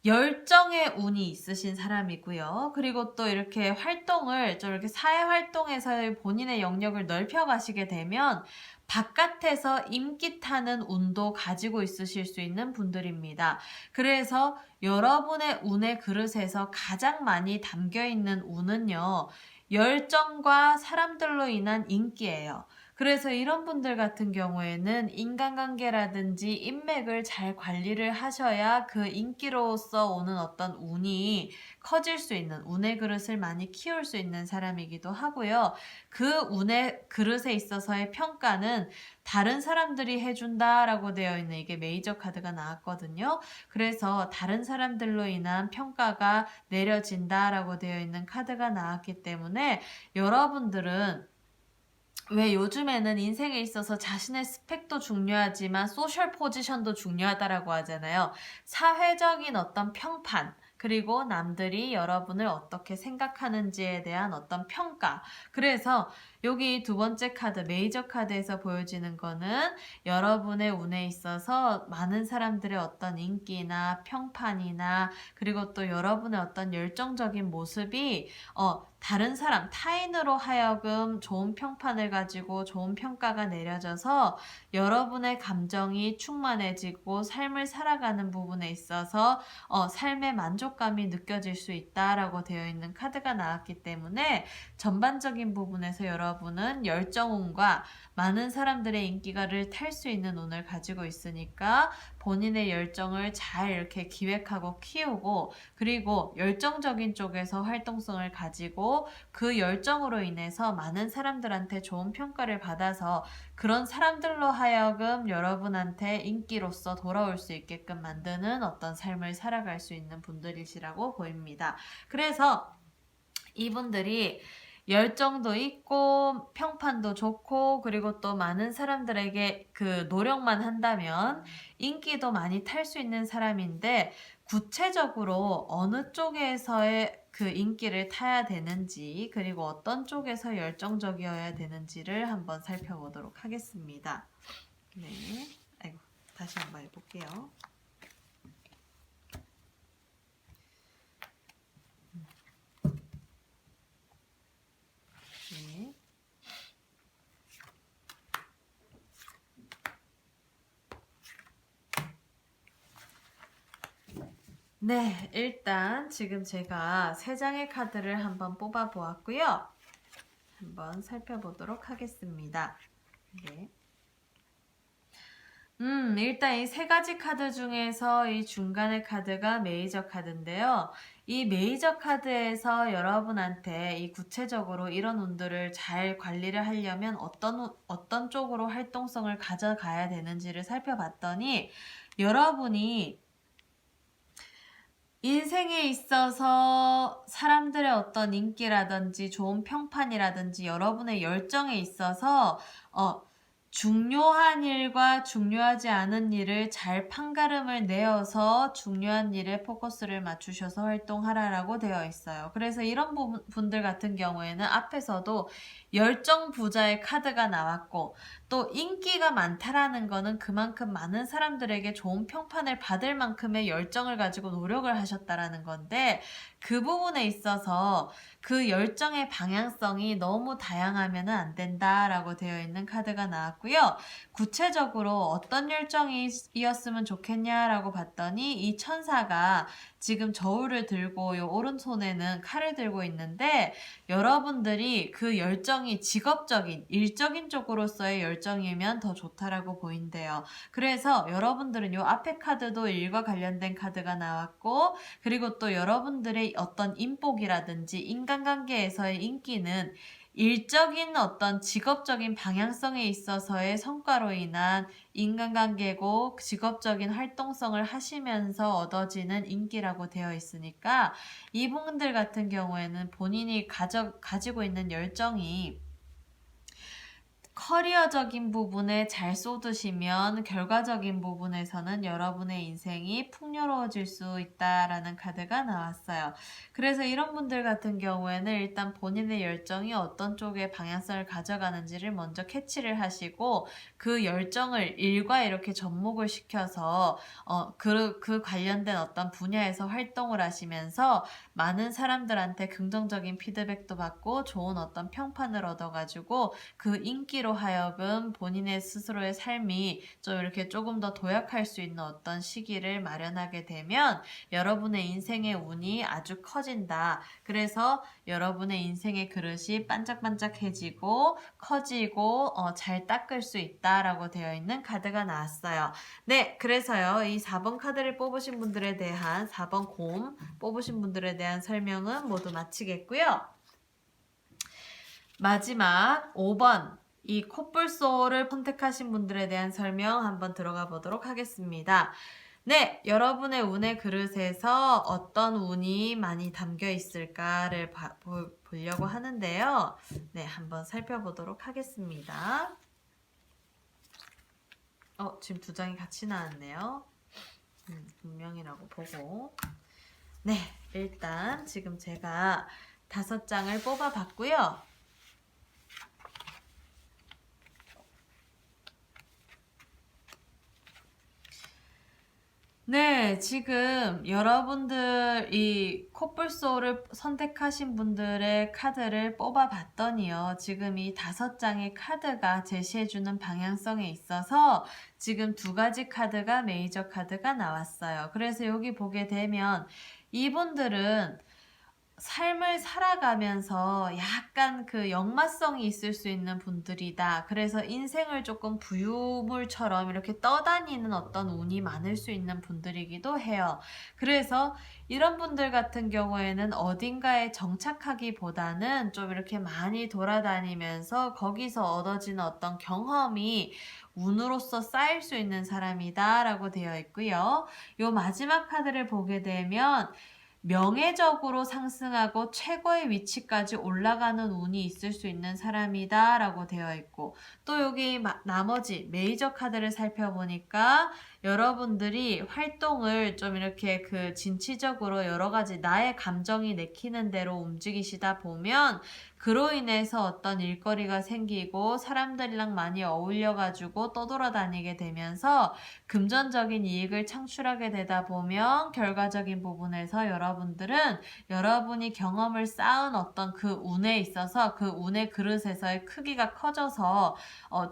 Speaker 1: 열정의 운이 있으신 사람이고요. 그리고 또 이렇게 활동을 좀 이렇게 사회 활동에서 본인의 영역을 넓혀 가시게 되면 바깥에서 인기 타는 운도 가지고 있으실 수 있는 분들입니다. 그래서 여러분의 운의 그릇에서 가장 많이 담겨 있는 운은요, 열정과 사람들로 인한 인기예요. 그래서 이런 분들 같은 경우에는 인간관계라든지 인맥을 잘 관리를 하셔야 그 인기로서 오는 어떤 운이 커질 수 있는, 운의 그릇을 많이 키울 수 있는 사람이기도 하고요. 그 운의 그릇에 있어서의 평가는 다른 사람들이 해준다라고 되어 있는, 이게 메이저 카드가 나왔거든요. 그래서 다른 사람들로 인한 평가가 내려진다라고 되어 있는 카드가 나왔기 때문에 여러분들은, 왜 요즘에는 인생에 있어서 자신의 스펙도 중요하지만 소셜 포지션도 중요하다라고 하잖아요. 사회적인 어떤 평판, 그리고 남들이 여러분을 어떻게 생각하는지에 대한 어떤 평가. 그래서 여기 2번째 카드, 메이저 카드에서 보여지는 거는 여러분의 운에 있어서 많은 사람들의 어떤 인기나 평판이나, 그리고 또 여러분의 어떤 열정적인 모습이 다른 사람, 타인으로 하여금 좋은 평판을 가지고 좋은 평가가 내려져서 여러분의 감정이 충만해지고 삶을 살아가는 부분에 있어서 삶의 만족감이 느껴질 수 있다라고 되어 있는 카드가 나왔기 때문에 전반적인 부분에서 여러분은 열정운과 많은 사람들의 인기가를 탈 수 있는 운을 가지고 있으니까 본인의 열정을 잘 이렇게 기획하고 키우고, 그리고 열정적인 쪽에서 활동성을 가지고 그 열정으로 인해서 많은 사람들한테 좋은 평가를 받아서 그런 사람들로 하여금 여러분한테 인기로서 돌아올 수 있게끔 만드는 어떤 삶을 살아갈 수 있는 분들이시라고 보입니다. 그래서 이분들이 열정도 있고 평판도 좋고, 그리고 또 많은 사람들에게 그 노력만 한다면 인기도 많이 탈 수 있는 사람인데, 구체적으로 어느 쪽에서의 그 인기를 타야 되는지, 그리고 어떤 쪽에서 열정적이어야 되는지를 한번 살펴보도록 하겠습니다. 네, 아이고, 다시 한번 해볼게요. 네. 네, 일단 지금 제가 3장의 카드를 한번 뽑아 보았고요. 한번 살펴보도록 하겠습니다. 네. 일단 이 3가지 카드 중에서 이 중간의 카드가 메이저 카드인데요. 이 메이저 카드에서 여러분한테 이 구체적으로 이런 운들을 잘 관리를 하려면 어떤 쪽으로 활동성을 가져가야 되는지를 살펴봤더니, 여러분이 인생에 있어서 사람들의 어떤 인기라든지 좋은 평판이라든지 여러분의 열정에 있어서 중요한 일과 중요하지 않은 일을 잘 판가름을 내어서 중요한 일에 포커스를 맞추셔서 활동하라라고 되어 있어요. 그래서 이런 분들 같은 경우에는 앞에서도 열정 부자의 카드가 나왔고 또 인기가 많다라는 거는 그만큼 많은 사람들에게 좋은 평판을 받을 만큼의 열정을 가지고 노력을 하셨다라는 건데 그 부분에 있어서 그 열정의 방향성이 너무 다양하면 안 된다라고 되어 있는 카드가 나왔고요. 구체적으로 어떤 열정이었으면 좋겠냐라고 봤더니 이 천사가 지금 저울을 들고 요 오른손에는 칼을 들고 있는데 여러분들이 그 열정이 직업적인, 일적인 쪽으로서의 열정이면 더 좋다라고 보인대요. 그래서 여러분들은 요 앞에 카드도 일과 관련된 카드가 나왔고 그리고 또 여러분들의 어떤 인복이라든지 인간관계에서의 인기는 일적인 어떤 직업적인 방향성에 있어서의 성과로 인한 인간관계고 직업적인 활동성을 하시면서 얻어지는 인기라고 되어 있으니까 이분들 같은 경우에는 본인이 가지고 있는 열정이 커리어적인 부분에 잘 쏟으시면 결과적인 부분에서는 여러분의 인생이 풍요로워질 수 있다라는 카드가 나왔어요. 그래서 이런 분들 같은 경우에는 일단 본인의 열정이 어떤 쪽에 방향성을 가져가는지를 먼저 캐치를 하시고 그 열정을 일과 이렇게 접목을 시켜서 그 관련된 어떤 분야에서 활동을 하시면서 많은 사람들한테 긍정적인 피드백도 받고 좋은 어떤 평판을 얻어가지고 그 인기로 하여금 본인의 스스로의 삶이 좀 이렇게 조금 더 도약할 수 있는 어떤 시기를 마련하게 되면 여러분의 인생의 운이 아주 커진다. 그래서 여러분의 인생의 그릇이 반짝반짝해지고 커지고 잘 닦을 수 있다라고 되어 있는 카드가 나왔어요. 네, 그래서요. 이 4번 카드를 뽑으신 분들에 대한 4번 곰 뽑으신 분들에 대한 설명은 모두 마치겠고요. 마지막 5번 이 코뿔소를 선택하신 분들에 대한 설명 한번 들어가 보도록 하겠습니다. 네, 여러분의 운의 그릇에서 어떤 운이 많이 담겨 있을까를 보려고 하는데요. 네, 한번 살펴보도록 하겠습니다. 지금 두 장이 같이 나왔네요. 분명이라고 보고. 네, 일단 지금 제가 5장을 뽑아봤고요. 네, 지금 여러분들 이 코뿔소를 선택하신 분들의 카드를 뽑아봤더니요. 지금 이 5장의 카드가 제시해주는 방향성에 있어서 지금 2가지 카드가 메이저 카드가 나왔어요. 그래서 여기 보게 되면 이분들은 삶을 살아가면서 약간 그 역마성이 있을 수 있는 분들이다. 그래서 인생을 조금 부유물처럼 이렇게 떠다니는 어떤 운이 많을 수 있는 분들이기도 해요. 그래서 이런 분들 같은 경우에는 어딘가에 정착하기보다는 좀 이렇게 많이 돌아다니면서 거기서 얻어지는 어떤 경험이 운으로서 쌓일 수 있는 사람이다 라고 되어 있고요. 요 마지막 카드를 보게 되면 명예적으로 상승하고 최고의 위치까지 올라가는 운이 있을 수 있는 사람이다 라고 되어 있고 또 여기 나머지 메이저 카드를 살펴보니까 여러분들이 활동을 좀 이렇게 그 진취적으로 여러 가지 나의 감정이 내키는 대로 움직이시다 보면 그로 인해서 어떤 일거리가 생기고 사람들이랑 많이 어울려가지고 떠돌아다니게 되면서 금전적인 이익을 창출하게 되다 보면 결과적인 부분에서 여러분들은 여러분이 경험을 쌓은 어떤 그 운에 있어서 그 운의 그릇에서의 크기가 커져서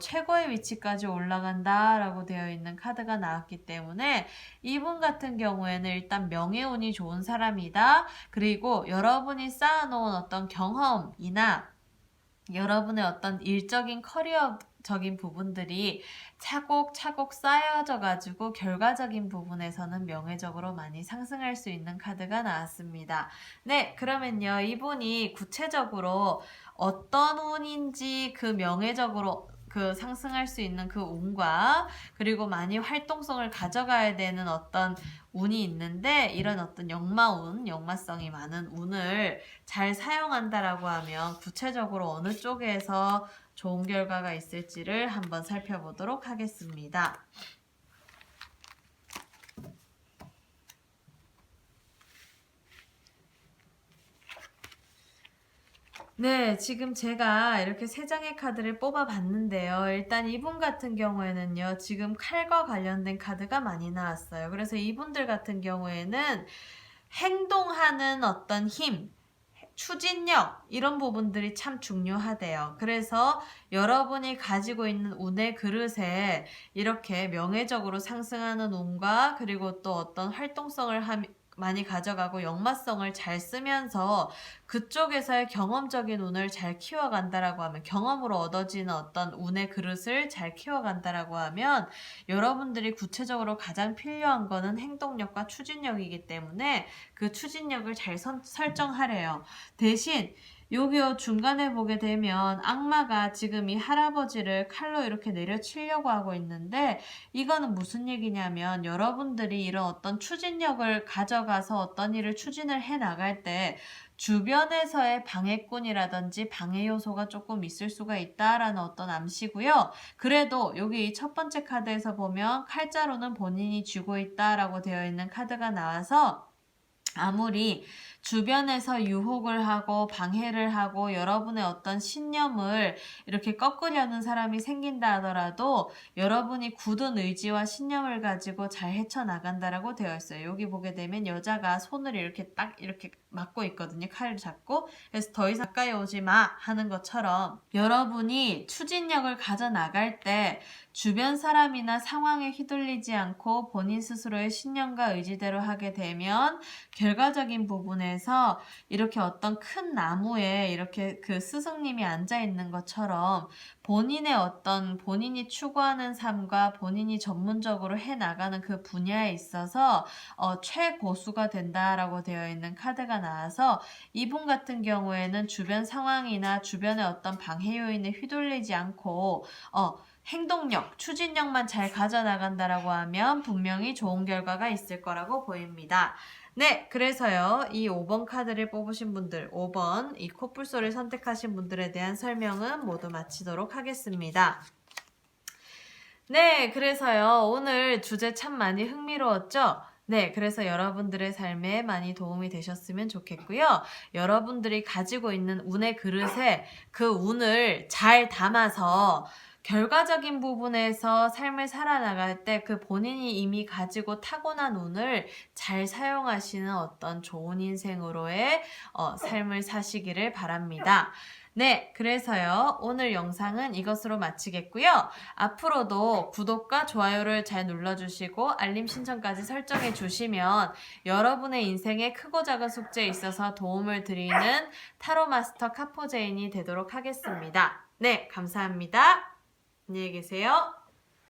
Speaker 1: 최고의 위치까지 올라간다라고 되어 있는 카드가 나왔기 때문에 이분 같은 경우에는 일단 명예운이 좋은 사람이다. 그리고 여러분이 쌓아놓은 어떤 경험이나 여러분의 어떤 일적인 커리어적인 부분들이 차곡차곡 쌓여져 가지고 결과적인 부분에서는 명예적으로 많이 상승할 수 있는 카드가 나왔습니다. 네, 그러면요. 이분이 구체적으로 어떤 운인지 그 명예적으로 그 상승할 수 있는 그 운과 그리고 많이 활동성을 가져가야 되는 어떤 운이 있는데 이런 어떤 역마운, 역마성이 많은 운을 잘 사용한다라고 하면 구체적으로 어느 쪽에서 좋은 결과가 있을지를 한번 살펴보도록 하겠습니다. 네, 지금 제가 이렇게 세 장의 카드를 뽑아봤는데요. 일단 이분 같은 경우에는요, 지금 칼과 관련된 카드가 많이 나왔어요. 그래서 이분들 같은 경우에는 행동하는 어떤 힘, 추진력 이런 부분들이 참 중요하대요. 그래서 여러분이 가지고 있는 운의 그릇에 이렇게 명예적으로 상승하는 운과 그리고 또 어떤 활동성을 많이 가져가고 역마성을 잘 쓰면서 그쪽에서의 경험적인 운을 잘 키워간다라고 하면 경험으로 얻어지는 어떤 운의 그릇을 잘 키워간다라고 하면 여러분들이 구체적으로 가장 필요한 거는 행동력과 추진력이기 때문에 그 추진력을 잘 설정하래요. 대신 여기요 중간에 보게 되면 악마가 지금 이 할아버지를 칼로 이렇게 내려치려고 하고 있는데 이거는 무슨 얘기냐면 여러분들이 이런 어떤 추진력을 가져가서 어떤 일을 추진을 해 나갈 때 주변에서의 방해꾼이라든지 방해 요소가 조금 있을 수가 있다라는 어떤 암시고요. 그래도 여기 첫 번째 카드에서 보면 칼자루는 본인이 쥐고 있다라고 되어 있는 카드가 나와서 아무리 주변에서 유혹을 하고 방해를 하고 여러분의 어떤 신념을 이렇게 꺾으려는 사람이 생긴다 하더라도 여러분이 굳은 의지와 신념을 가지고 잘 헤쳐나간다라고 되어 있어요. 여기 보게 되면 여자가 손을 이렇게 딱 이렇게 막고 있거든요. 칼을 잡고. 그래서 더 이상 가까이 오지 마 하는 것처럼 여러분이 추진력을 가져나갈 때 주변 사람이나 상황에 휘둘리지 않고 본인 스스로의 신념과 의지대로 하게 되면 결과적인 부분에서 이렇게 어떤 큰 나무에 이렇게 그 스승님이 앉아 있는 것처럼 본인의 어떤 본인이 추구하는 삶과 본인이 전문적으로 해 나가는 그 분야에 있어서 최고수가 된다라고 되어 있는 카드가 나와서 이분 같은 경우에는 주변 상황이나 주변의 어떤 방해 요인에 휘둘리지 않고 행동력, 추진력만 잘 가져나간다라고 하면 분명히 좋은 결과가 있을 거라고 보입니다. 네, 그래서요, 이 5번 카드를 뽑으신 분들, 5번 이 코뿔소를 선택하신 분들에 대한 설명은 모두 마치도록 하겠습니다. 네, 그래서요, 오늘 주제 참 많이 흥미로웠죠? 네, 그래서 여러분들의 삶에 많이 도움이 되셨으면 좋겠고요. 여러분들이 가지고 있는 운의 그릇에 그 운을 잘 담아서 결과적인 부분에서 삶을 살아나갈 때 그 본인이 이미 가지고 타고난 운을 잘 사용하시는 어떤 좋은 인생으로의 삶을 사시기를 바랍니다. 네, 그래서요, 오늘 영상은 이것으로 마치겠고요. 앞으로도 구독과 좋아요를 잘 눌러주시고 알림 신청까지 설정해 주시면 여러분의 인생에 크고 작은 숙제에 있어서 도움을 드리는 타로 마스터 카포제인이 되도록 하겠습니다. 네, 감사합니다. 안녕히 계세요.